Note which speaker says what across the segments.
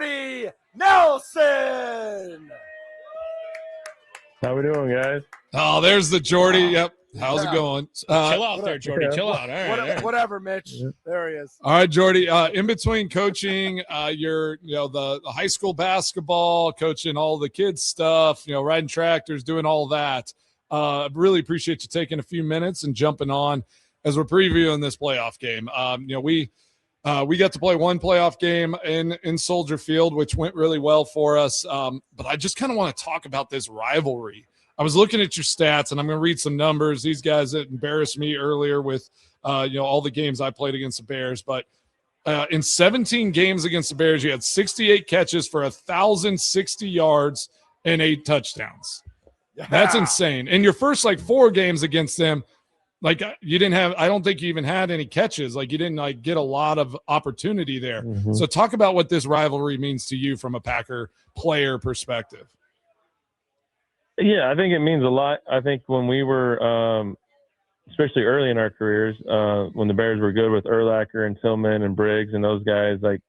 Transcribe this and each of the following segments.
Speaker 1: Jordy Nelson.
Speaker 2: How we doing, guys?
Speaker 3: Oh, there's the Jordy. Yep. How's it going?
Speaker 4: Chill out there, Jordy. Chill out. All right.
Speaker 1: Whatever, Mitch. There he is.
Speaker 3: All right, Jordy. In between coaching, you're the high school basketball, coaching all the kids stuff, riding tractors, doing all that. Really appreciate you taking a few minutes and jumping on as we're previewing this playoff game. We got to play one playoff game in Soldier Field, which went really well for us. But I just kind of want to talk about this rivalry. I was looking at your stats, and I'm going to read some numbers. These guys that embarrassed me earlier with, all the games I played against the Bears. But in 17 games against the Bears, you had 68 catches for 1,060 yards and 8 touchdowns. Yeah. That's insane. In your first, 4 games against them, you didn't have – I don't think you even had any catches. You didn't, get a lot of opportunity there. Mm-hmm. So talk about what this rivalry means to you from a Packer player perspective.
Speaker 2: Yeah, I think it means a lot. I think when we were, especially early in our careers, when the Bears were good with Urlacher and Tillman and Briggs and those guys, the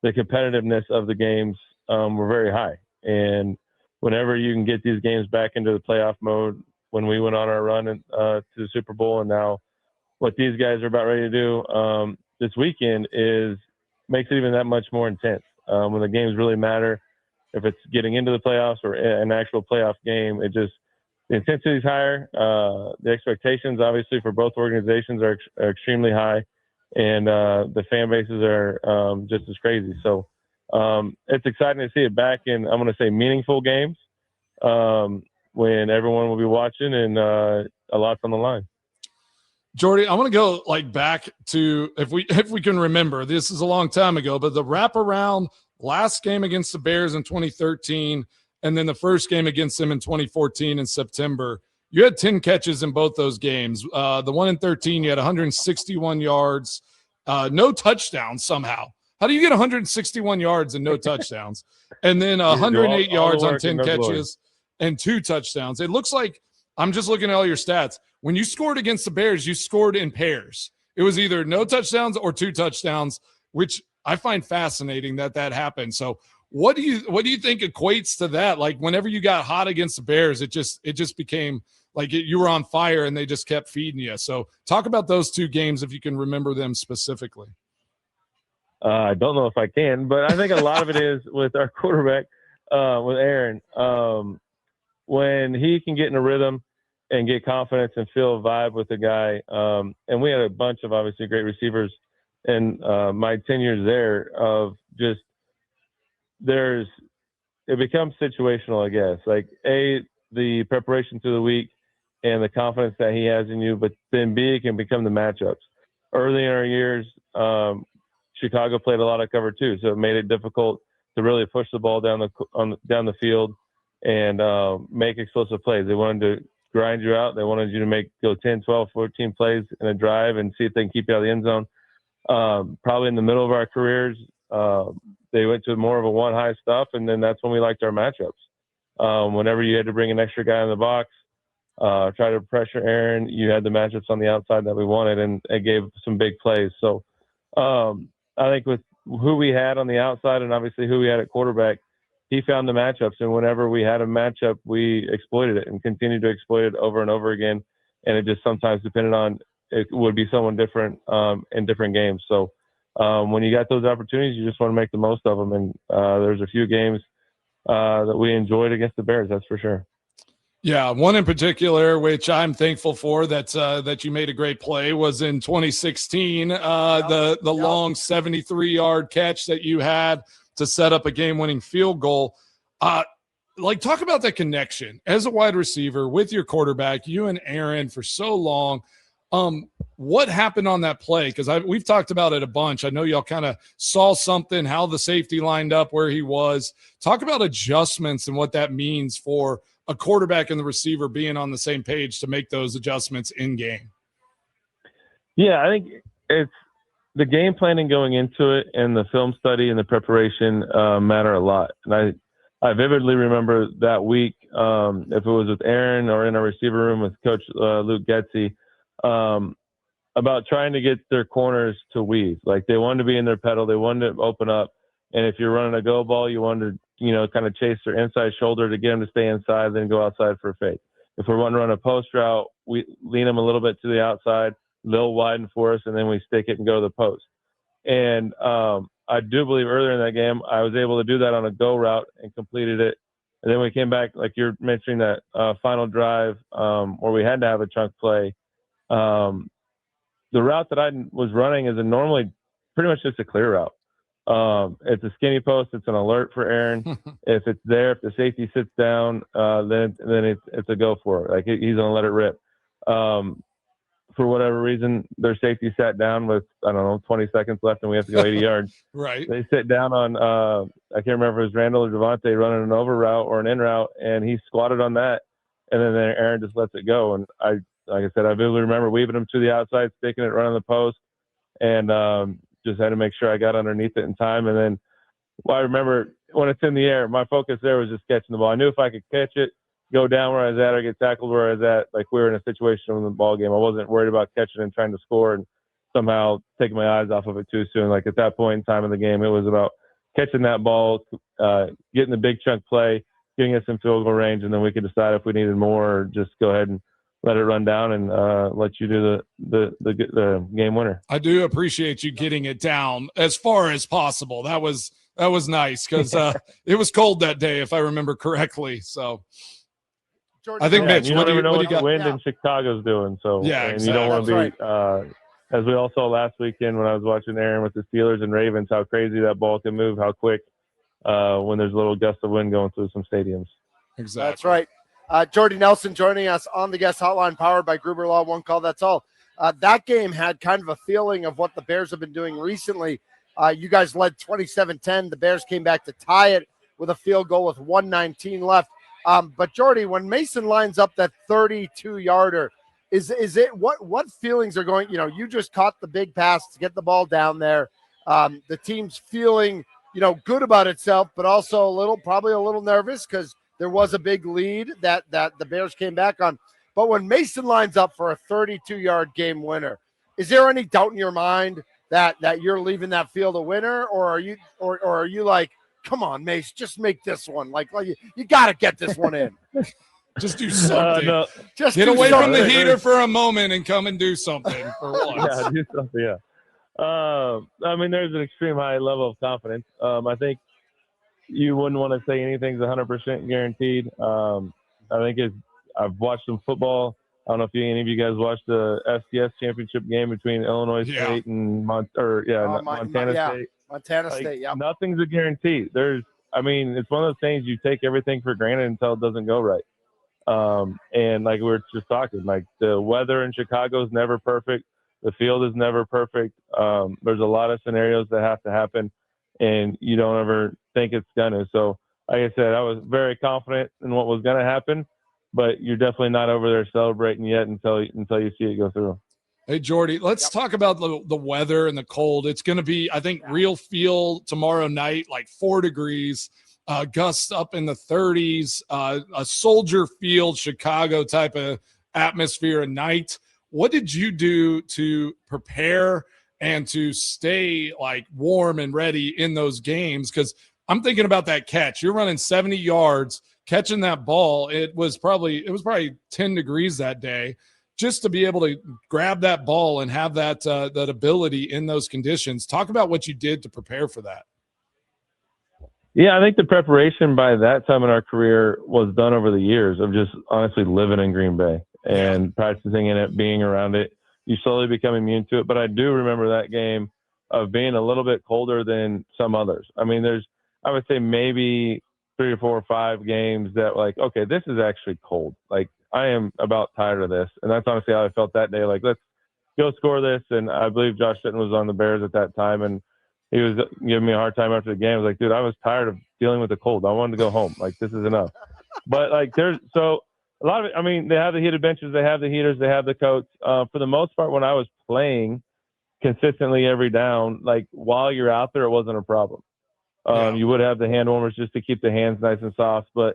Speaker 2: competitiveness of the games were very high. And whenever you can get these games back into the playoff mode, when we went on our run to the Super Bowl, and now what these guys are about ready to do this weekend makes it even that much more intense. When the games really matter, if it's getting into the playoffs or an actual playoff game, the intensity is higher. The expectations, obviously, for both organizations are extremely high, and the fan bases are just as crazy. So it's exciting to see it back in, I'm going to say, meaningful games when everyone will be watching and a lot's on the line.
Speaker 3: Jordy, I want to go back to if we can remember. This is a long time ago, but the wraparound last game against the Bears in 2013, and then the first game against them in 2014 in September. You had 10 catches in both those games. The one in 13, you had 161 yards, no touchdowns somehow. How do you get 161 yards and no touchdowns? And then 108 yards on 10 catches and 2 touchdowns. It looks like I'm just looking at all your stats. When you scored against the Bears, you scored in pairs. It was either no touchdowns or 2 touchdowns, which I find fascinating that happened. So what do you think equates to that? Whenever you got hot against the Bears, it just became you were on fire and they just kept feeding you. So talk about those 2 games if you can remember them specifically.
Speaker 2: I don't know if I can, but I think a lot of it is with our quarterback, with Aaron. When he can get in a rhythm and get confidence and feel a vibe with the guy. And we had a bunch of obviously great receivers in my 10 years there of just it becomes situational, I guess. The preparation through the week and the confidence that he has in you, but then B, it can become the matchups. Early in our years, Chicago played a lot of cover too, so it made it difficult to really push the ball down the field and make explosive plays. They wanted to grind you out. They wanted you to go 10, 12, 14 plays in a drive and see if they can keep you out of the end zone. Probably in the middle of our careers, they went to more of a one-high stuff, and then that's when we liked our matchups. Whenever you had to bring an extra guy in the box, try to pressure Aaron, you had the matchups on the outside that we wanted, and it gave some big plays. So I think with who we had on the outside and obviously who we had at quarterback, he found the matchups, and whenever we had a matchup, we exploited it and continued to exploit it over and over again. And it just sometimes depended on it would be someone different in different games. So when you got those opportunities, you just want to make the most of them. And there's a few games that we enjoyed against the Bears, that's for sure.
Speaker 3: Yeah, one in particular, which I'm thankful for that you made a great play, was in 2016, the long 73-yard catch that you had to set up a game-winning field goal. Talk about that connection as a wide receiver with your quarterback, you and Aaron for so long. What happened on that play? Because we've talked about it a bunch. I know y'all kind of saw something, how the safety lined up, where he was. Talk about adjustments and what that means for a quarterback and the receiver being on the same page to make those adjustments in game.
Speaker 2: Yeah, I think it's the game planning going into it and the film study and the preparation matter a lot. And I vividly remember that week, if it was with Aaron or in our receiver room with Coach Luke Getsy, about trying to get their corners to weave. They wanted to be in their pedal. They wanted to open up. And if you're running a go ball, you want to, kind of chase their inside shoulder to get them to stay inside, then go outside for a fake. If we're wanting to run a post route, we lean them a little bit to the outside, they'll widen for us, and then we stick it and go to the post. And I do believe earlier in that game, I was able to do that on a go route and completed it. And then we came back, like you're mentioning, that final drive where we had to have a chunk play. The route that I was running is normally pretty much just a clear route. It's a skinny post. It's an alert for Aaron. If it's there, if the safety sits down, then it's a go for it. Like he's going to let it rip. For whatever reason, their safety sat down with, 20 seconds left and we have to go 80 yards.
Speaker 3: Right.
Speaker 2: They sit down on, I can't remember if it was Randall or Devontae running an over route or an in route, and he squatted on that. And then Aaron just lets it go. And like I said, I vividly remember weaving him to the outside, sticking it, running the post, and just had to make sure I got underneath it in time. And then I remember when it's in the air, my focus there was just catching the ball. I knew if I could catch it, go down where I was at or get tackled where I was at, like we were in a situation in the ball game. I wasn't worried about catching and trying to score and somehow taking my eyes off of it too soon. Like at that point in time in the game, it was about catching that ball, getting the big chunk play, getting us in field goal range, and then we could decide if we needed more or just go ahead and let it run down and let you do the game winner.
Speaker 3: I do appreciate you getting it down as far as possible. That was nice because it was cold that day, if I remember correctly. So
Speaker 1: Jordy,
Speaker 3: I think, Mitch,
Speaker 2: you
Speaker 3: what
Speaker 2: don't even know
Speaker 3: do
Speaker 2: what
Speaker 3: you
Speaker 2: the
Speaker 3: got?
Speaker 2: wind in Chicago's doing. So
Speaker 3: Yeah,
Speaker 2: and you don't want to be
Speaker 1: That's
Speaker 2: as we all saw last weekend when I was watching Aaron with the Steelers and Ravens, how crazy that ball can move, how quick when there's a little gust of wind going through some stadiums.
Speaker 3: Exactly.
Speaker 1: That's right. Jordy Nelson joining us on the guest hotline, powered by Gruber Law. One call, that's all. That game had kind of a feeling of what the Bears have been doing recently. You guys led 27-10. The Bears came back to tie it with a field goal with 1:19 left. But Jordy, when Mason lines up that 32-yarder, is it what feelings are going? You just caught the big pass to get the ball down there. The team's feeling good about itself, but also probably a little nervous because there was a big lead that the Bears came back on. But when Mason lines up for a 32-yard game winner, is there any doubt in your mind that you're leaving that field a winner, or are you like, come on, Mace, just make this one. Like you got to get this one in.
Speaker 3: Just do something.
Speaker 2: No.
Speaker 3: Just get away from the heater for a moment and come and do something for once.
Speaker 2: Yeah, do something. Yeah. I mean, there's an extreme high level of confidence. I think you wouldn't want to say anything's 100% guaranteed. I think I've watched some football. I don't know if any of you guys watched the FCS championship game between Illinois State and Montana State.
Speaker 1: Montana State, yeah.
Speaker 2: Nothing's a guarantee. It's one of those things you take everything for granted until it doesn't go right. And like we were just talking, like the weather in Chicago is never perfect. The field is never perfect. There's a lot of scenarios that have to happen, and you don't ever think it's gonna. So, like I said, I was very confident in what was gonna happen, but you're definitely not over there celebrating yet until you see it go through.
Speaker 3: Hey, Jordy, let's talk about the weather and the cold. It's going to be, I think, real feel tomorrow night, like 4 degrees, gusts up in the 30s, a Soldier Field, Chicago type of atmosphere at night. What did you do to prepare and to stay like warm and ready in those games? Because I'm thinking about that catch. You're running 70 yards, catching that ball. It was probably 10 degrees that day. Just to be able to grab that ball and have that ability in those conditions. Talk about what you did to prepare for that.
Speaker 2: Yeah, I think the preparation by that time in our career was done over the years of just honestly living in Green Bay and practicing in it, being around it. You slowly become immune to it. But I do remember that game of being a little bit colder than some others. I mean, I would say maybe 3 or 4 or 5 games that like, okay, this is actually cold. Like, I am about tired of this. And that's honestly how I felt that day. Like, let's go score this. And I believe Josh Sitton was on the Bears at that time. And he was giving me a hard time after the game. I was like, dude, I was tired of dealing with the cold. I wanted to go home. Like, this is enough. But, like, so a lot of it, I mean, they have the heated benches. They have the heaters. They have the coats. For the most part, when I was playing consistently every down, like, while you're out there, it wasn't a problem. You would have the hand warmers just to keep the hands nice and soft. But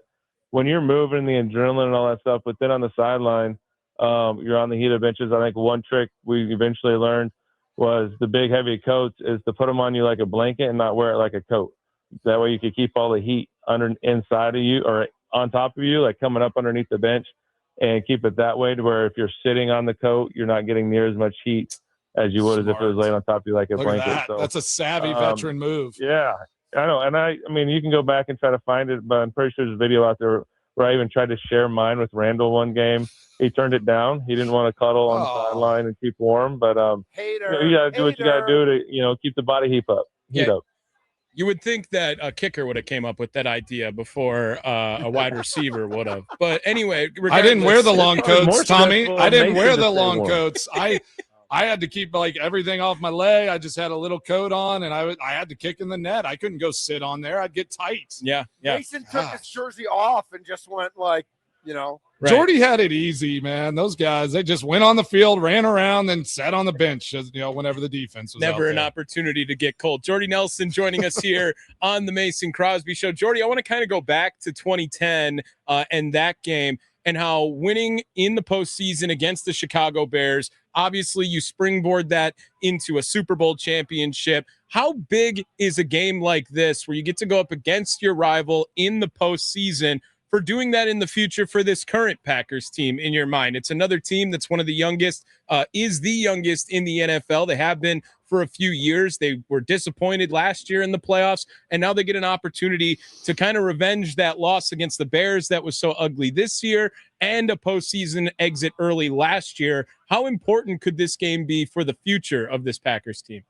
Speaker 2: when you're moving, the adrenaline and all that stuff, but then on the sideline, you're on the heated benches. I think one trick we eventually learned was the big heavy coats is to put them on you like a blanket and not wear it like a coat. That way you could keep all the heat inside of you or on top of you, like coming up underneath the bench, and keep it that way to where if you're sitting on the coat, you're not getting near as much heat as you would as if it was laid on top of you like a
Speaker 3: Look
Speaker 2: blanket.
Speaker 3: At that.
Speaker 2: So
Speaker 3: that's a savvy veteran move.
Speaker 2: Yeah, I know. And I mean, you can go back and try to find it, but I'm pretty sure there's a video out there where I even tried to share mine with Randall one game. He turned it down. He didn't want to cuddle on the sideline and keep warm, but you got to do what you got to do to keep the body heat up.
Speaker 4: You would think that a kicker would have came up with that idea before a wide receiver would have. But anyway,
Speaker 3: I didn't wear the long coats, Tommy. I didn't wear the long coats. I had to keep like everything off my leg. I just had a little coat on, and I had to kick in the net. I couldn't go sit on there. I'd get tight.
Speaker 4: Yeah.
Speaker 1: Mason took his jersey off and just went like,
Speaker 3: Right. Jordy had it easy, man. Those guys, they just went on the field, ran around, and sat on the bench, whenever the defense was
Speaker 4: never an opportunity to get cold. Jordy Nelson joining us here on the Mason Crosby Show. Jordy, I want to kind of go back to 2010 and that game and how winning in the postseason against the Chicago Bears, obviously you springboard that into a Super Bowl championship. How big is a game like this where you get to go up against your rival in the postseason for doing that in the future for this current Packers team in your mind? It's another team that's one of the youngest, is the youngest in the NFL. They have been for a few years. They were disappointed last year in the playoffs, and now they get an opportunity to kind of revenge that loss against the Bears that was so ugly this year and a postseason exit early last year. How important could this game be for the future of this Packers team?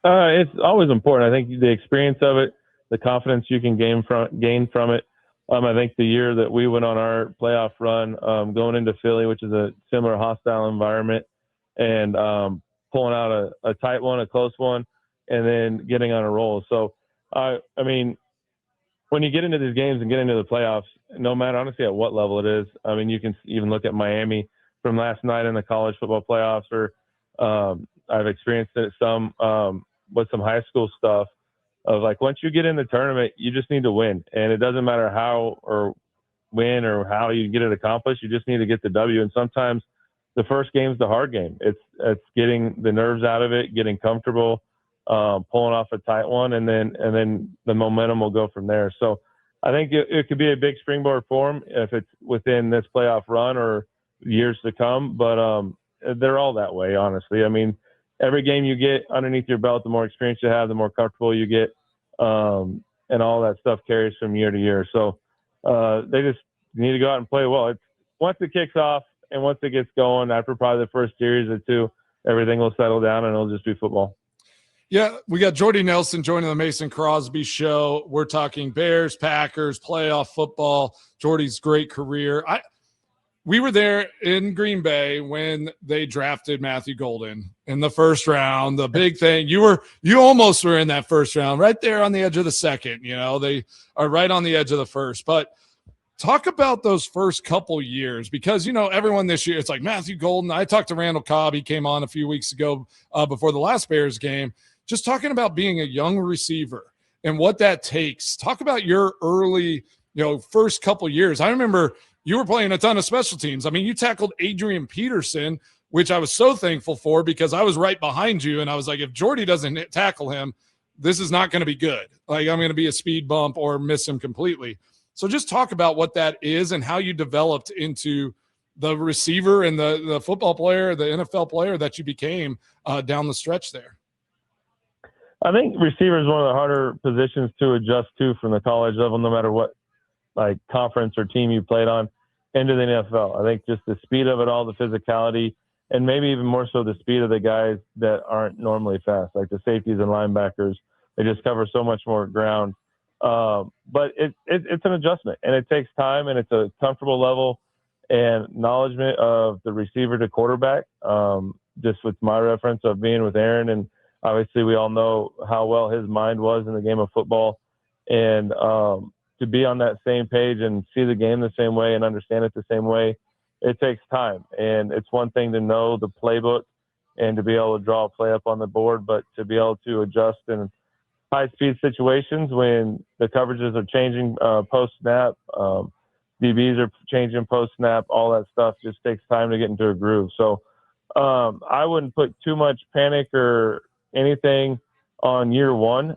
Speaker 2: It's always important. I think the experience of it, the confidence you can gain from it. I think the year that we went on our playoff run, going into Philly, which is a similar hostile environment, and pulling out a tight one, a close one, and then getting on a roll. So, I mean, when you get into these games and get into the playoffs, no matter honestly at what level it is, I mean, you can even look at Miami from last night in the college football playoffs, or I've experienced it some with some high school stuff. Of like, once you get in the tournament, you just need to win. And it doesn't matter how or when or how you get it accomplished. You just need to get the W. And sometimes the first game's the hard game. It's getting the nerves out of it, getting comfortable, pulling off a tight one, and then the momentum will go from there. So I think it could be a big springboard for them if it's within this playoff run or years to come. But they're all that way, honestly. I mean, every game you get underneath your belt, the more experience you have, the more comfortable you get, and all that stuff carries from year to year. So they just need to go out and play well. Once it kicks off and once it gets going, after probably the first series or two, everything will settle down and it'll just be football.
Speaker 3: Yeah, we got Jordy Nelson joining the Mason Crosby Show. We're talking Bears, Packers, playoff football, Jordy's great career. We were there in Green Bay when they drafted Matthew Golden in the first round. The big thing, you almost were in that first round, right there on the edge of the second. They are right on the edge of the first. But talk about those first couple years, because everyone this year, it's like Matthew Golden. I talked to Randall Cobb. He came on a few weeks ago before the last Bears game, just talking about being a young receiver and what that takes. Talk about your early, first couple years. I remember you were playing a ton of special teams. I mean, you tackled Adrian Peterson, which I was so thankful for because I was right behind you. And I was like, if Jordy doesn't tackle him, this is not going to be good. Like, I'm going to be a speed bump or miss him completely. So just talk about what that is and how you developed into the receiver and the football player, the NFL player that you became down the stretch there.
Speaker 2: I think receiver is one of the harder positions to adjust to from the college level, no matter what like conference or team you played on, into the NFL. I think just the speed of it all, the physicality, and maybe even more so the speed of the guys that aren't normally fast, like the safeties and linebackers. They just cover so much more ground. But it's an adjustment, and it takes time, and it's a comfortable level and acknowledgement of the receiver to quarterback. Just with my reference of being with Aaron, and obviously we all know how well his mind was in the game of football, and to be on that same page and see the game the same way and understand it the same way, it takes time. And it's one thing to know the playbook and to be able to draw a play up on the board, but to be able to adjust in high-speed situations when the coverages are changing post-snap, DBs are changing post-snap, all that stuff just takes time to get into a groove. So I wouldn't put too much panic or anything on year one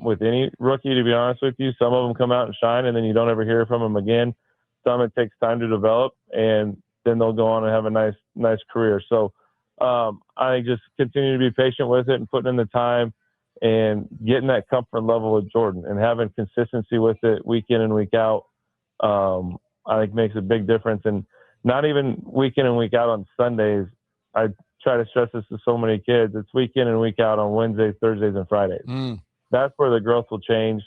Speaker 2: with any rookie, to be honest with you. Some of them come out and shine, and then you don't ever hear from them again. Some it takes time to develop, and then they'll go on and have a nice career. So I think just continue to be patient with it and putting in the time and getting that comfort level with Jordan and having consistency with it week in and week out, I think makes a big difference. And not even week in and week out on Sundays. I try to stress this to so many kids. It's week in and week out on Wednesdays, Thursdays, and Fridays. That's where the growth will change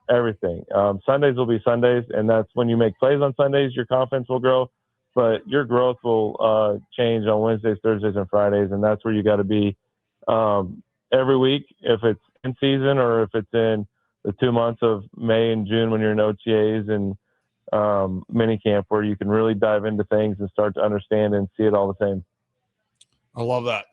Speaker 2: everything. Sundays will be Sundays, and that's when you make plays on Sundays, your confidence will grow, but your growth will change on Wednesdays, Thursdays, and Fridays, and that's where you got to be every week, if it's in season or if it's in the 2 months of May and June when you're in OTAs and mini camp, where you can really dive into things and start to understand and see it all the same.
Speaker 3: I love that.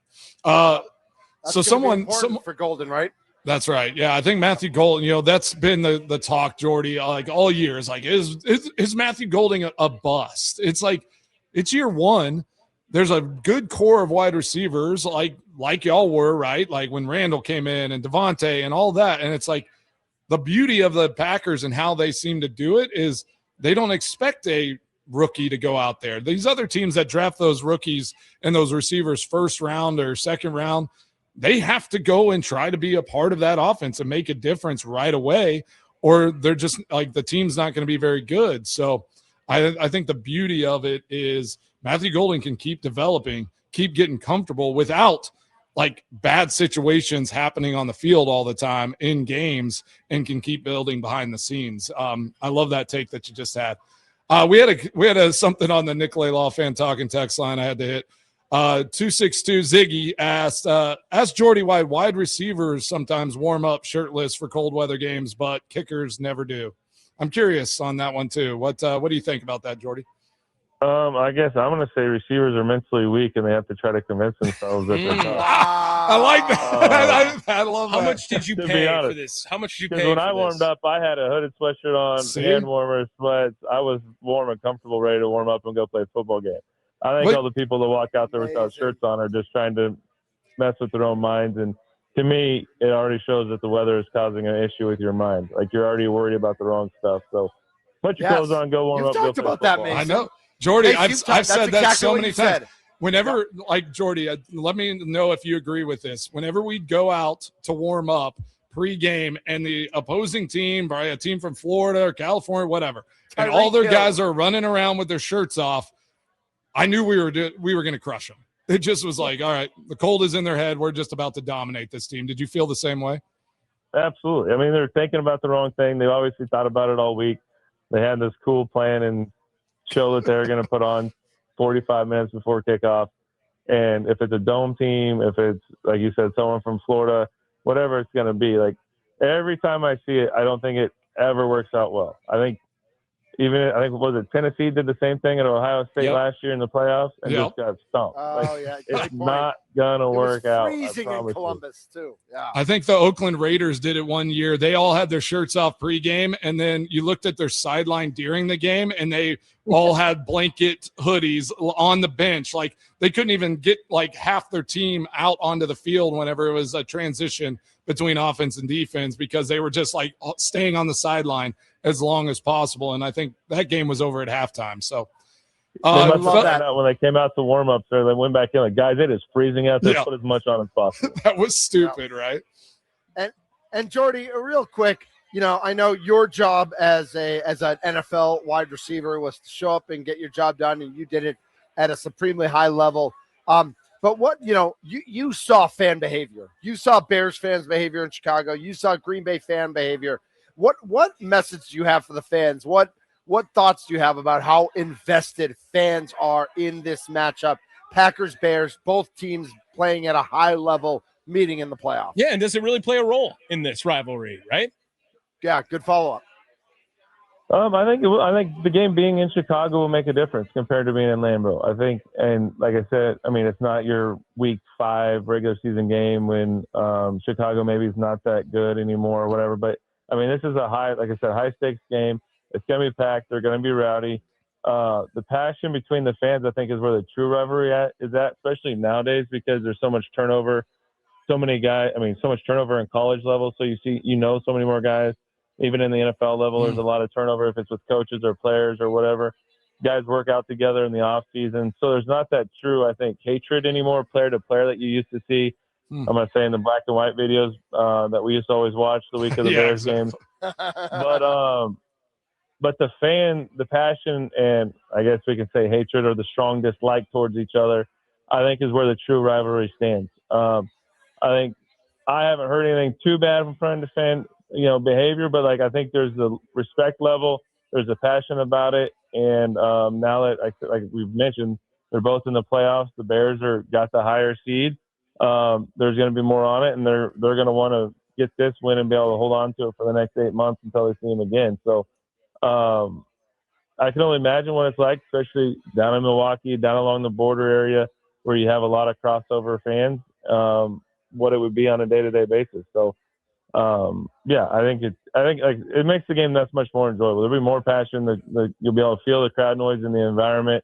Speaker 1: So someone for Golden, right?
Speaker 3: That's right. Yeah, I think Matthew Golden, that's been the talk, Jordy, like all year. Is like, is Matthew Golden a bust? It's like, it's year one. There's a good core of wide receivers like y'all were, right? Like when Randall came in and Devontae and all that. And it's like the beauty of the Packers and how they seem to do it is they don't expect a rookie to go out there. These other teams that draft those rookies and those receivers first round or second round, they have to go and try to be a part of that offense and make a difference right away, or they're just like the team's not going to be very good. So I think the beauty of it is Matthew Golden can keep developing, keep getting comfortable without like bad situations happening on the field all the time in games, and can keep building behind the scenes. I love that take that you just had. We had something on the Nicolay Law fan talking text line I had to hit. 262 Ziggy asked Jordy why wide receivers sometimes warm up shirtless for cold weather games, but kickers never do. I'm curious on that one too. What do you think about that, Jordy?
Speaker 2: I guess I'm going to say receivers are mentally weak and they have to try to convince themselves that they're tough.
Speaker 3: I like that. I love that.
Speaker 4: How much did you pay for this? How much did you pay for this?
Speaker 2: When I warmed up, I had a hooded sweatshirt on, hand warmers, sweats. I was warm and comfortable, ready to warm up and go play a football game. I think all the people that walk out there without shirts on are just trying to mess with their own minds. And to me, it already shows that the weather is causing an issue with your mind. Like you're already worried about the wrong stuff. So put your clothes on, go warm up.
Speaker 1: You've talked about that, Mason.
Speaker 3: I know. Jordy, I've said that so many times.
Speaker 1: Said.
Speaker 3: Whenever, like Jordy, let me know if you agree with this. Whenever we go out to warm up pre-game and the opposing team, probably a team from Florida or California, whatever, and all their guys are running around with their shirts off, I knew we were going to crush them. It just was like, all right, the cold is in their head. We're just about to dominate this team. Did you feel the same way?
Speaker 2: Absolutely. I mean, they're thinking about the wrong thing. They obviously thought about it all week. They had this cool plan and show that they're going to put on 45 minutes before kickoff. And if it's a dome team, if it's, like you said, someone from Florida, whatever it's going to be, like every time I see it, I don't think it ever works out well. I think was it Tennessee did the same thing at Ohio State last year in the playoffs and just got stumped. It's not gonna work out.
Speaker 1: Freezing in Columbus too. Yeah.
Speaker 3: I think the Oakland Raiders did it one year. They all had their shirts off pregame, and then you looked at their sideline during the game, and they all had blanket hoodies on the bench. Like they couldn't even get like half their team out onto the field whenever it was a transition between offense and defense, because they were just like staying on the sideline as long as possible. And I think that game was over at halftime. So
Speaker 2: I love that when they came out to warm up there, they went back in like, guys, it is freezing out there. Put as much on as possible.
Speaker 3: That was stupid, right?
Speaker 1: And Jordy, real quick, I know your job as an NFL wide receiver was to show up and get your job done, and you did it at a supremely high level. But what, you saw fan behavior. You saw Bears fans behavior in Chicago. You saw Green Bay fan behavior. What message do you have for the fans? What thoughts do you have about how invested fans are in this matchup? Packers, Bears, both teams playing at a high level, meeting in the playoffs.
Speaker 4: Yeah, and does it really play a role in this rivalry, right?
Speaker 1: Yeah, good follow-up.
Speaker 2: I think the game being in Chicago will make a difference compared to being in Lambeau. I think, and like I said, I mean, it's not your week 5 regular season game when Chicago maybe is not that good anymore or whatever. But I mean, this is high stakes game. It's going to be packed. They're going to be rowdy. The passion between the fans, I think, is where the true rivalry is at, especially nowadays, because there's so much turnover so many guys. I mean, so much turnover in college level. So so many more guys. Even in the NFL level, there's a lot of turnover if it's with coaches or players or whatever. Guys work out together in the off season. So there's not that true, I think, hatred anymore, player to player, that you used to see. I'm going to say in the black and white videos that we used to always watch the week of the Bears games. But the passion, and I guess we can say hatred or the strong dislike towards each other, I think is where the true rivalry stands. I think I haven't heard anything too bad from friend to fan, behavior, but I think there's the respect level, there's a passion about it, and now that like we've mentioned, they're both in the playoffs. The Bears got the higher seed. There's going to be more on it, and they're going to want to get this win and be able to hold on to it for the next 8 months until they see him again. So I can only imagine what it's like, especially down in Milwaukee, down along the border area where you have a lot of crossover fans, what it would be on a day-to-day basis. So, I think it makes the game that much more enjoyable. There'll be more passion. You'll be able to feel the crowd noise in the environment,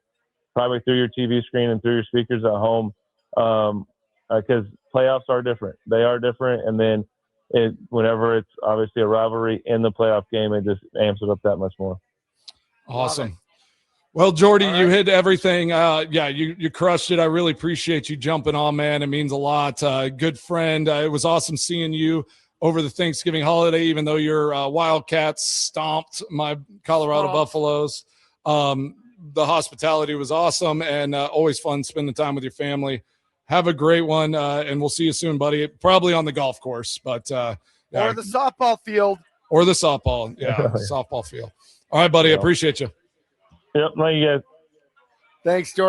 Speaker 2: probably through your TV screen and through your speakers at home, because playoffs are different. They are different, and then whenever it's obviously a rivalry in the playoff game, it just amps it up that much more.
Speaker 3: Awesome. Well, Jordy, you hit everything. You crushed it. I really appreciate you jumping on, man. It means a lot. Good friend. It was awesome seeing you over the Thanksgiving holiday, even though your Wildcats stomped my Colorado Buffaloes. The hospitality was awesome, and always fun spending time with your family. Have a great one, and we'll see you soon, buddy. Probably on the golf course, but or
Speaker 1: the softball field.
Speaker 3: Or the softball, softball field. All right, buddy. I appreciate you.
Speaker 2: Yep, thank you guys.
Speaker 1: Thanks, Jordy.